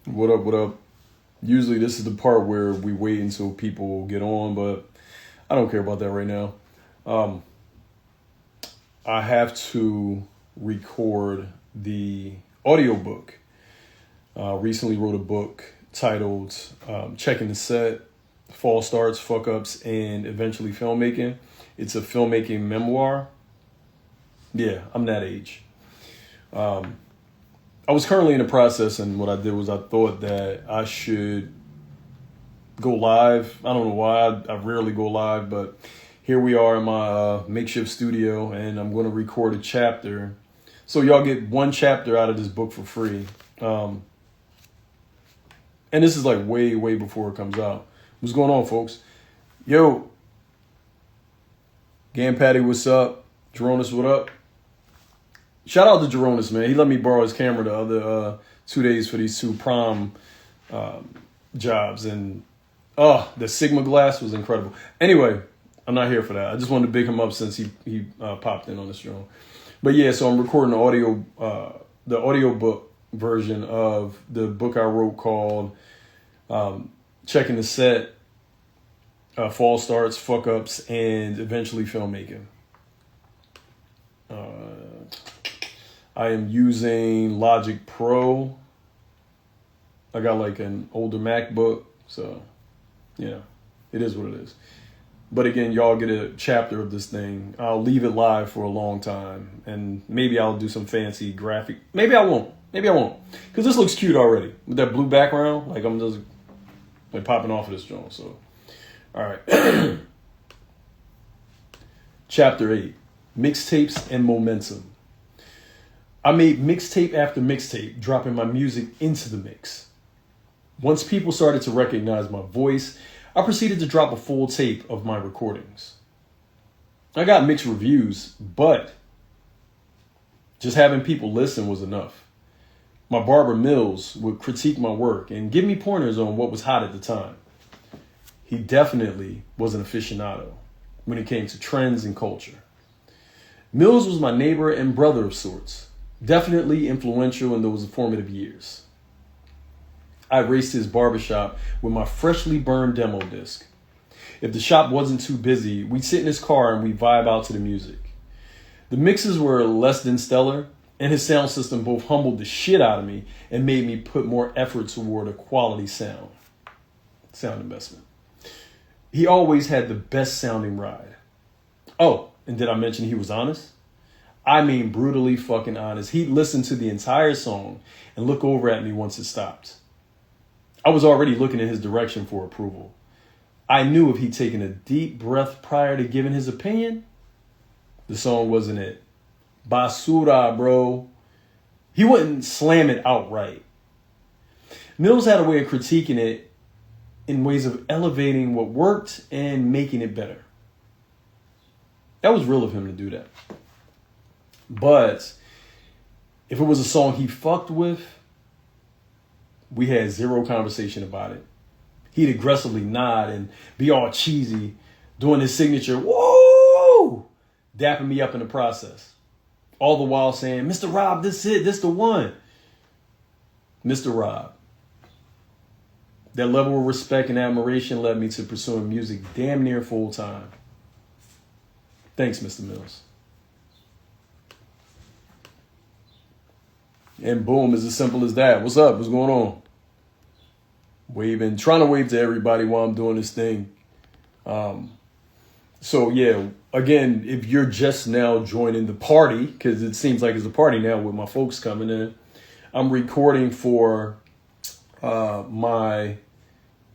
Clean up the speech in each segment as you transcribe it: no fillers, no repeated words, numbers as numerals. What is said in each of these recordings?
What up? What up? Usually this is the part where we wait until people get on, but I don't care about that right now. Um, I have to record the audiobook. Recently wrote a book titled Checking the Set, False Starts, Fuck Ups, and Eventually Filmmaking. It's a filmmaking memoir. Yeah, I'm that age. I was currently in the process, and what I did was I thought that I should go live. I don't know why. I rarely go live, but here we are in my makeshift studio, and I'm going to record a chapter. So y'all get one chapter out of this book for free. And this is like way, way before it comes out. What's going on, folks? Yo, Gam Patty, what's up? Jeronis, what up? Shout out to Jeronis, man. He let me borrow his camera the other 2 days for these two prom jobs. And the Sigma glass was incredible. Anyway, I'm not here for that. I just wanted to big him up since he popped in on this drone. But yeah, so I'm recording the audiobook version of the book I wrote called Checking the Set, False Starts, Fuck Ups, and Eventually Filmmaking. I am using Logic Pro. I got like an older MacBook, so yeah, it is what it is. But again, y'all get a chapter of this thing. I'll leave it live for a long time, and maybe I'll do some fancy graphic. Maybe I won't. Because this looks cute already with that blue background. Like I'm just like popping off of this joint. So, all right. Chapter 8, Mixtapes and Momentum. I made mixtape after mixtape, dropping my music into the mix. Once people started to recognize my voice, I proceeded to drop a full tape of my recordings. I got mixed reviews, but just having people listen was enough. My barber Mills would critique my work and give me pointers on what was hot at the time. He definitely was an aficionado when it came to trends and culture. Mills was my neighbor and brother of sorts. Definitely influential in those formative years. I raced his barbershop with my freshly burned demo disc. If the shop wasn't too busy, we'd sit in his car and we'd vibe out to the music. The mixes were less than stellar, and his sound system both humbled the shit out of me and made me put more effort toward a quality sound investment. He always had the best sounding ride. Oh, and did I mention he was honest? I mean, brutally fucking honest. He'd listen to the entire song and look over at me once it stopped. I was already looking in his direction for approval. I knew if he'd taken a deep breath prior to giving his opinion, the song wasn't it. Basura, bro. He wouldn't slam it outright. Mills had a way of critiquing it in ways of elevating what worked and making it better. That was real of him to do that. But if it was a song he fucked with, we had zero conversation about it. He'd aggressively nod and be all cheesy, doing his signature, whoa, dapping me up in the process. All the while saying, Mr. Rob, this is it, this the one. Mr. Rob. That level of respect and admiration led me to pursuing music damn near full time. Thanks, Mr. Mills. And boom, it's as simple as that. What's up? What's going on? Trying to wave to everybody while I'm doing this thing. So yeah, again, if you're just now joining the party, because it seems like it's a party now with my folks coming in, I'm recording for my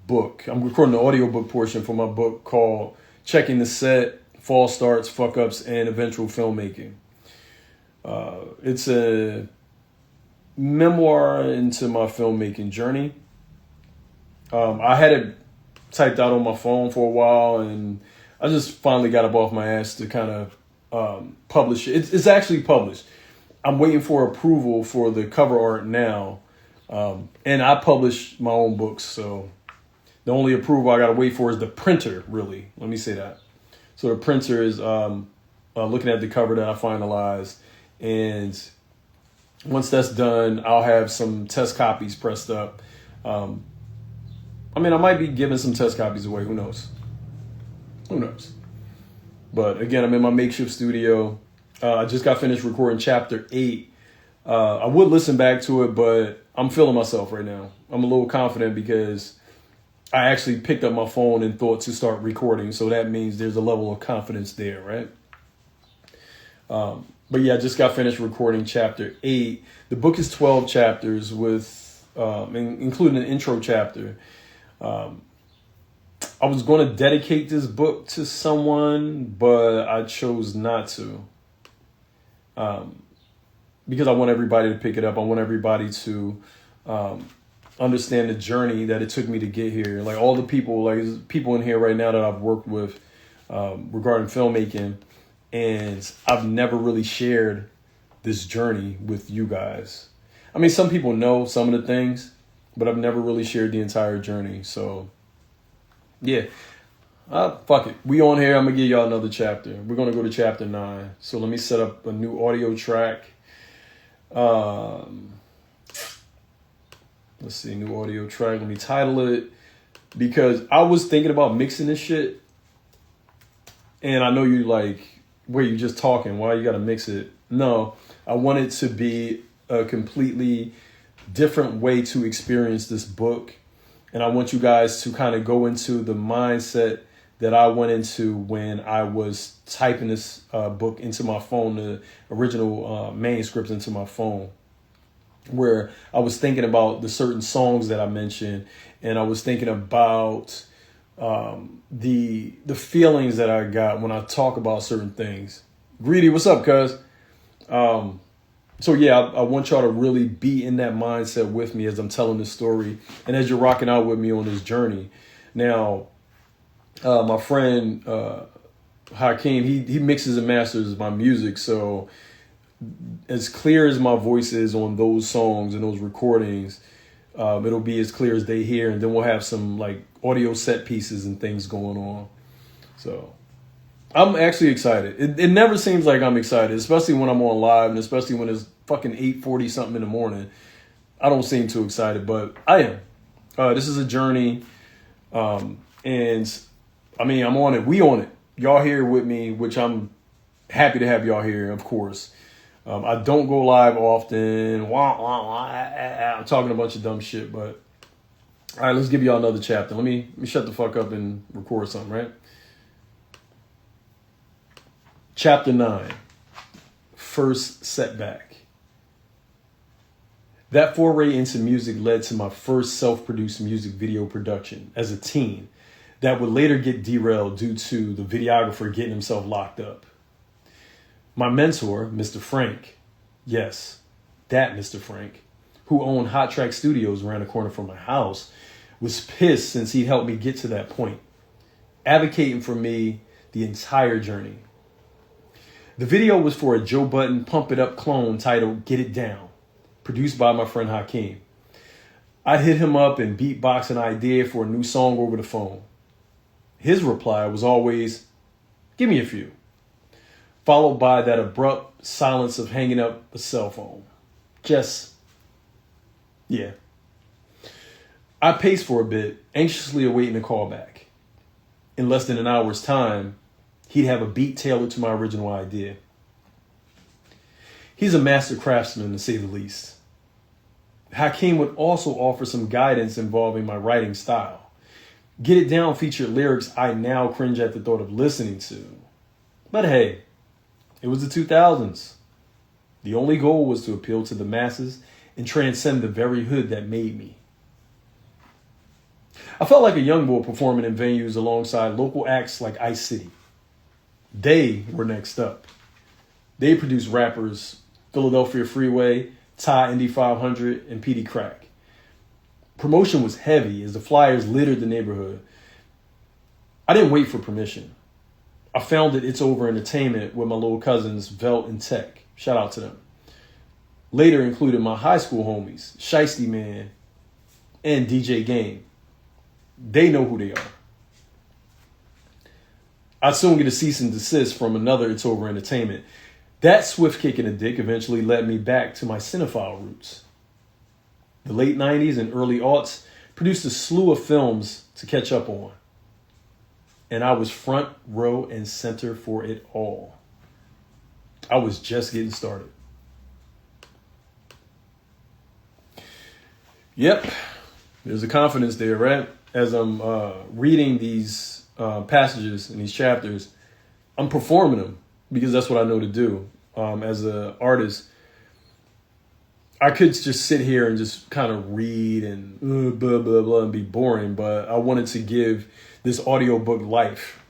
book. I'm recording the audiobook portion for my book called Checking the Set, False Starts, Fuck Ups, and Eventual Filmmaking. It's a memoir into my filmmaking journey. I had it typed out on my phone for a while, and I just finally got up off my ass to kind of publish it. It's actually published. I'm waiting for approval for the cover art now, and I publish my own books, so the only approval I got to wait for is the printer, really. Let me say that. So the printer is looking at the cover that I finalized, and Once that's done, I'll have some test copies pressed up. I might be giving some test copies away. Who knows? Who knows? But again, I'm in my makeshift studio. I just got finished recording chapter 8. I would listen back to it, but I'm feeling myself right now. I'm a little confident because I actually picked up my phone and thought to start recording. So that means there's a level of confidence there, right? But yeah, I just got finished recording chapter 8. The book is 12 chapters with, including an intro chapter. I was going to dedicate this book to someone, but I chose not to. Because I want everybody to pick it up. I want everybody to understand the journey that it took me to get here. Like all the people, like there's people in here right now that I've worked with regarding filmmaking, and I've never really shared this journey with you guys. I mean, some people know some of the things, but I've never really shared the entire journey. So yeah, fuck it. We on here. I'm gonna give y'all another chapter. We're gonna go to chapter 9. So let me set up a new audio track. Let's see, new audio track. Let me title it, because I was thinking about mixing this shit, and I know you like, where you just talking, why you gotta mix it? No, I want it to be a completely different way to experience this book, and I want you guys to kind of go into the mindset that I went into when I was typing this book into my phone, the original manuscripts into my phone, where I was thinking about the certain songs that I mentioned, and I was thinking about the feelings that I got when I talk about certain things. Greedy, what's up, cuz? So yeah, I want y'all to really be in that mindset with me as I'm telling this story, and as you're rocking out with me on this journey. Now, my friend Hakeem, he mixes and masters my music, so as clear as my voice is on those songs and those recordings, it'll be as clear as they hear, and then we'll have some like audio set pieces and things going on. So I'm actually excited. It never seems like I'm excited, especially when I'm on live, and especially when it's fucking 8:40 something in the morning. I don't seem too excited, but I am. This is a journey, and I mean, I'm on it. We on it. Y'all here with me, which I'm happy to have y'all here, of course. I don't go live often. I'm talking a bunch of dumb shit, but all right, let's give y'all another chapter. Let me shut the fuck up and record something, right? Chapter 9, First Setback. That foray into music led to my first self-produced music video production as a teen that would later get derailed due to the videographer getting himself locked up. My mentor, Mr. Frank, yes, that Mr. Frank, who owned Hot Track Studios around the corner from my house, was pissed since he'd helped me get to that point, advocating for me the entire journey. The video was for a Joe Budden Pump It Up clone titled Get It Down, produced by my friend Hakeem. I hit him up and beatboxed an idea for a new song over the phone. His reply was always, "Give me a few," followed by that abrupt silence of hanging up a cell phone. Yeah. I paced for a bit, anxiously awaiting a call back. In less than an hour's time, he'd have a beat tailored to my original idea. He's a master craftsman, to say the least. Hakeem would also offer some guidance involving my writing style. Get It Down featured lyrics I now cringe at the thought of listening to. But hey, it was the 2000s. The only goal was to appeal to the masses and transcend the very hood that made me. I felt like a young boy performing in venues alongside local acts like Ice City. They were next up. They produced rappers Philadelphia Freeway, Ty Indy 500, and PD Crack. Promotion was heavy as the flyers littered the neighborhood. I didn't wait for permission. I founded It's Over Entertainment with my little cousins, Velt and Tech. Shout out to them. Later included my high school homies, Shiesty Man and DJ Game. They know who they are. I'd soon get a cease and desist from another It's Over Entertainment. That swift kick in the dick eventually led me back to my cinephile roots. The late 90s and early aughts produced a slew of films to catch up on. And I was front row and center for it all. I was just getting started. Yep, there's a confidence there, right? As I'm reading these passages and these chapters, I'm performing them because that's what I know to do. As an artist, I could just sit here and just kind of read and blah, blah, blah, and be boring, but I wanted to give this audiobook life.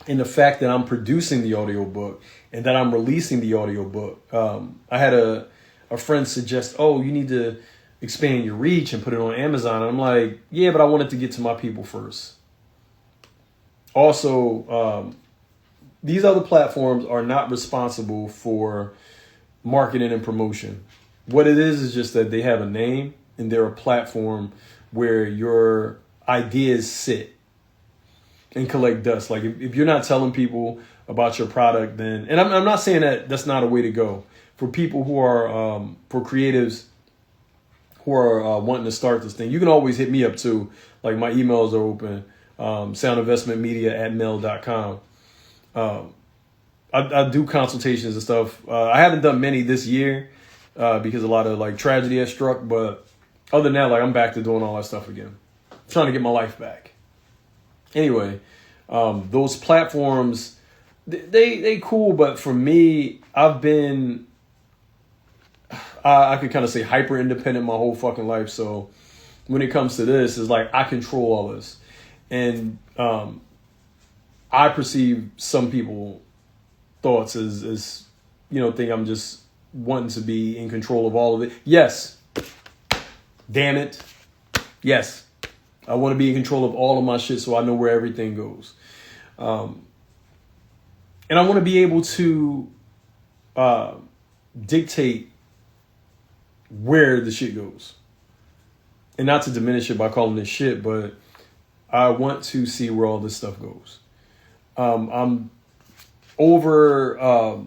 And the fact that I'm producing the audiobook and that I'm releasing the audiobook, I had a friend suggest, oh, you need to expand your reach and put it on Amazon. And I'm like, yeah, but I wanted to get to my people first. Also, these other platforms are not responsible for marketing and promotion. What it is just that they have a name and they're a platform where your ideas sit and collect dust. Like if you're not telling people about your product, then, and I'm not saying that that's not a way to go. For people who are, for creatives who are wanting to start this thing, you can always hit me up too. Like my emails are open, soundinvestmentmedia@mail.com. I do consultations and stuff. I haven't done many this year because a lot of like tragedy has struck. But other than that, like I'm back to doing all that stuff again. I'm trying to get my life back. Anyway, those platforms, they cool. But for me, I've been, I could kind of say hyper independent my whole fucking life. So when it comes to this, it's like I control all this. And I perceive some people thoughts as think I'm just wanting to be in control of all of it. Yes. Damn it. Yes. I want to be in control of all of my shit so I know where everything goes. And I want to be able to dictate where the shit goes. And not to diminish it by calling it shit, but I want to see where all this stuff goes. I'm over.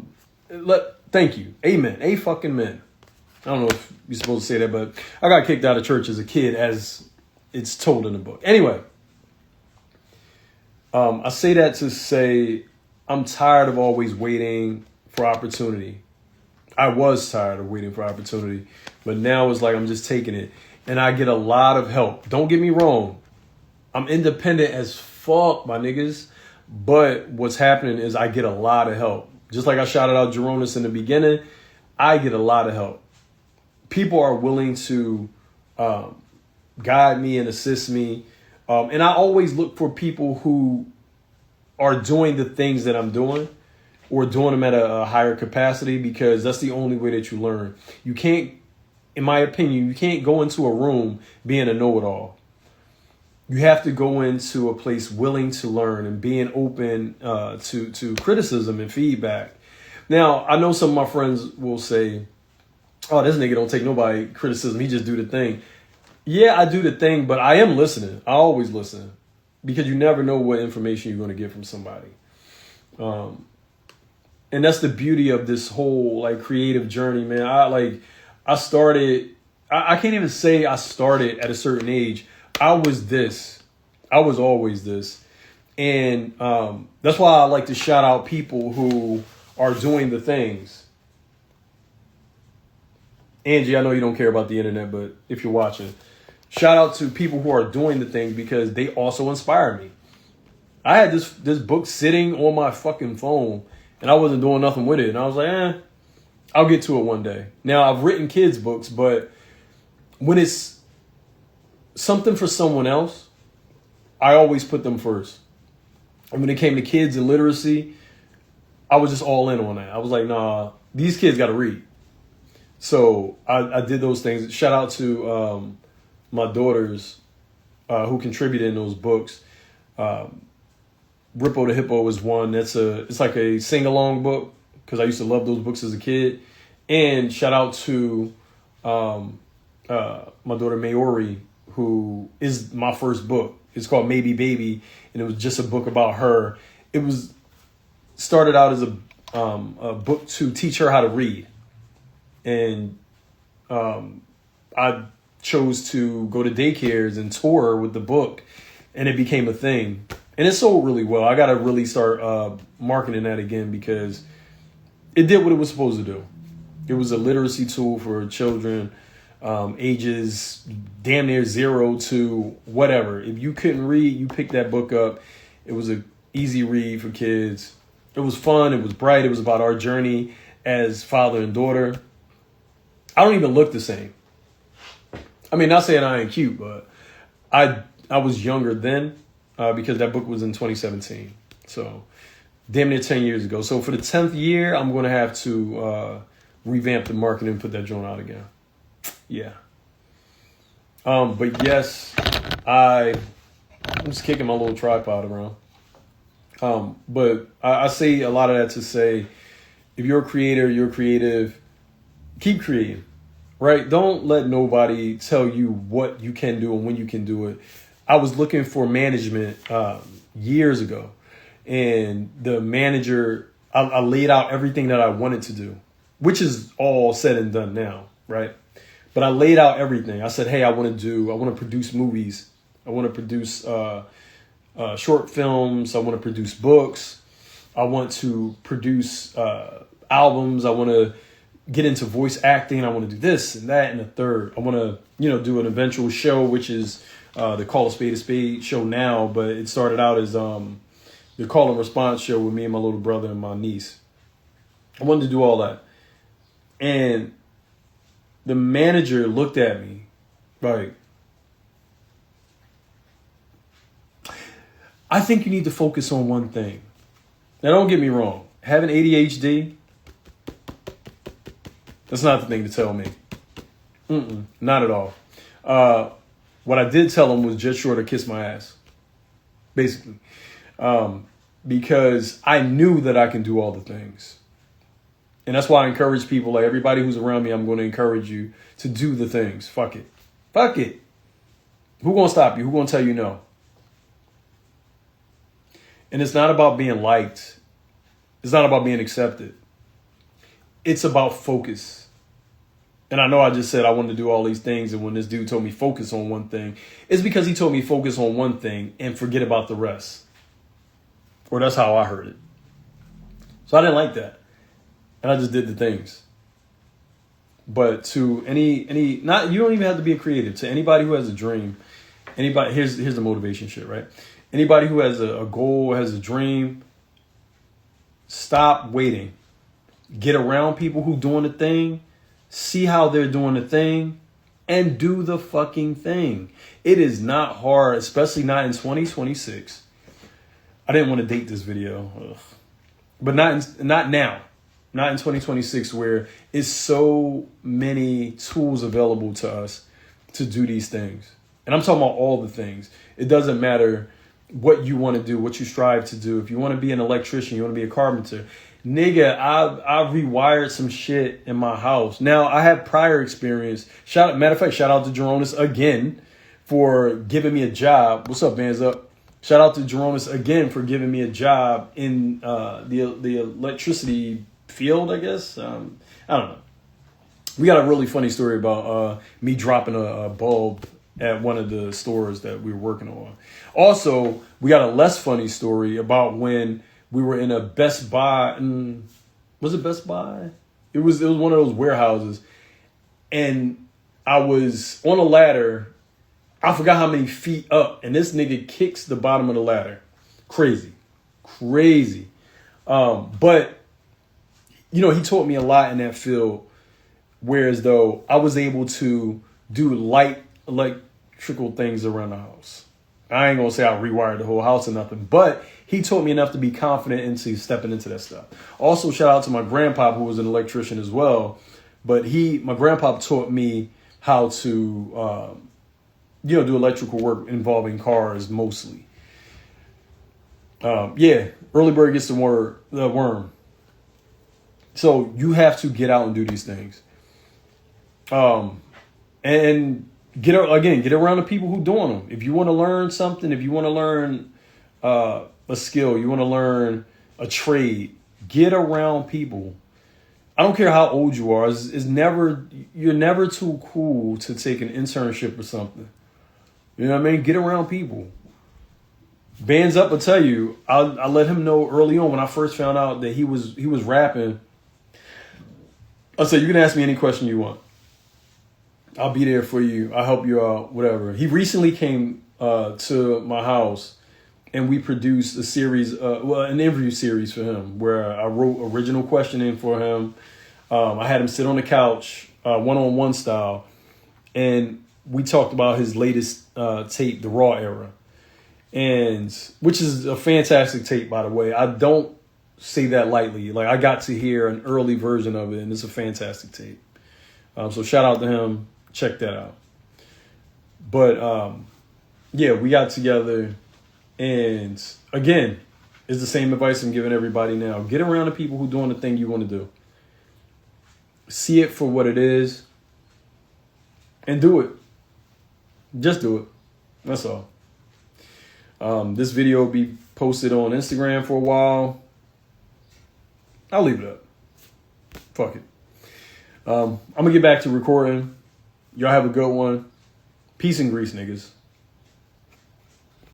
Thank you. Amen. A fucking man. I don't know if you're supposed to say that, but I got kicked out of church as a kid, as it's told in the book. Anyway, I say that to say I'm tired of always waiting for opportunity. I was tired of waiting for opportunity, but now it's like I'm just taking it, and I get a lot of help. Don't get me wrong. I'm independent as fuck, my niggas. But what's happening is I get a lot of help. Just like I shouted out Jeronis in the beginning, I get a lot of help. People are willing to guide me and assist me. And I always look for people who are doing the things that I'm doing or doing them at a higher capacity, because that's the only way that you learn. You can't, in my opinion, you can't go into a room being a know-it-all. You have to go into a place willing to learn and being open to criticism and feedback. Now, I know some of my friends will say, oh, this nigga don't take nobody criticism. He just do the thing. Yeah, I do the thing, but I am listening. I always listen, because you never know what information you're going to get from somebody. And that's the beauty of this whole like creative journey, man. I started, I can't even say I started at a certain age. I was this. I was always this. And that's why I like to shout out people who are doing the things. Angie, I know you don't care about the internet, but if you're watching, shout out to people who are doing the thing, because they also inspire me. I had this book sitting on my fucking phone and I wasn't doing nothing with it. And I was like, I'll get to it one day. Now, I've written kids' books, but when it's something for someone else, I always put them first. And when it came to kids and literacy, I was just all in on that. I was like, nah, these kids got to read. So I did those things. Shout out to my daughters who contributed in those books. Rippo the Hippo is one. It's like a sing-along book, because I used to love those books as a kid. And shout out to my daughter Maori, who is my first book. It's called Maybe Baby, and it was just a book about her. It was started out as a book to teach her how to read. And I chose to go to daycares and tour with the book, and it became a thing. And it sold really well. I got to really start marketing that again because it did what it was supposed to do. It was a literacy tool for children ages damn near 0 to whatever. If you couldn't read, you picked that book up. It was an easy read for kids. It was fun. It was bright. It was about our journey as father and daughter. I don't even look the same. I mean, not saying I ain't cute, but I was younger then because that book was in 2017. So damn near 10 years ago. So for the 10th year, I'm going to have to revamp the marketing and put that joint out again. Yeah. But yes, I'm just kicking my little tripod around. But I say a lot of that to say, if you're a creator, you're creative, keep creating, right? Don't let nobody tell you what you can do and when you can do it. I was looking for management years ago, and the manager, I laid out everything that I wanted to do, which is all said and done now, right? But I laid out everything. I said, hey, I want to produce movies. I want to produce short films. I want to produce books. I want to produce albums. I want to get into voice acting. I want to do this and that and the third. I want to, do an eventual show, which is the Call a Spade show now. But it started out as the call and response show with me and my little brother and my niece. I wanted to do all that. And the manager looked at me like, I think you need to focus on one thing. Now, don't get me wrong. Having ADHD, that's not the thing to tell me. Not at all. What I did tell him was just short of kiss my ass, basically. Because I knew that I can do all the things. And that's why I encourage people, like everybody who's around me, I'm going to encourage you to do the things. Fuck it. Fuck it. Who going to stop you? Who going to tell you no? And it's not about being liked. It's not about being accepted. It's about focus. And I know I just said I wanted to do all these things. And when this dude told me focus on one thing, it's because he told me focus on one thing and forget about the rest. Or that's how I heard it. So I didn't like that. And I just did the things. But to you don't even have to be a creative. To anybody who has a dream, here's the motivation shit, right? Anybody who has a goal, has a dream, stop waiting. Get around people who doing the thing, see how they're doing the thing, and do the fucking thing. It is not hard, especially not in 2026. I didn't want to date this video. Ugh. But not now. Not in 2026, where it's so many tools available to us to do these things. And I'm talking about all the things. It doesn't matter what you want to do, what you strive to do. If you want to be an electrician, you want to be a carpenter. Nigga, I rewired some shit in my house. Now, I have prior experience. Matter of fact, shout out to Jeronis again for giving me a job. What's up, Bands Up? Shout out to Jeronis again for giving me a job in the electricity field, I guess. I don't know. We got a really funny story about me dropping a bulb at one of the stores that we were working on. Also, we got a less funny story about when we were in a Best Buy. Was it Best Buy? It was one of those warehouses. And I was on a ladder. I forgot how many feet up. And this nigga kicks the bottom of the ladder. Crazy. But he taught me a lot in that field, whereas though I was able to do light electrical things around the house. I ain't going to say I rewired the whole house or nothing, but he taught me enough to be confident into stepping into that stuff. Also, shout out to my grandpa, who was an electrician as well. But my grandpa taught me how to, do electrical work involving cars mostly. Early bird gets the worm. So you have to get out and do these things. And get around the people who doing them. If you want to learn something, if you want to learn a skill, you want to learn a trade, Get around people. I don't care how old you are. You're never too cool to take an internship or something. You know what I mean? Get around people. Bands Up will tell you. I let him know early on when I first found out that he was rapping. I said, you can ask me any question you want. I'll be there for you. I'll help you out, whatever. He recently came to my house and we produced a series, an interview series for him where I wrote original questioning for him. I had him sit on the couch, one-on-one style, and we talked about his latest tape, The Raw Era, and which is a fantastic tape, by the way. I don't say that lightly. Like, I got to hear an early version of it, and it's a fantastic tape. So shout out to him. Check that out. But yeah, we got together, and again, it's the same advice I'm giving everybody now. Get around the people who are doing the thing you want to do. See it for what it is, and do it. Just do it. That's all. This video will be posted on Instagram for a while. I'll leave it up. Fuck it. I'm going to get back to recording. Y'all have a good one. Peace and grease, niggas.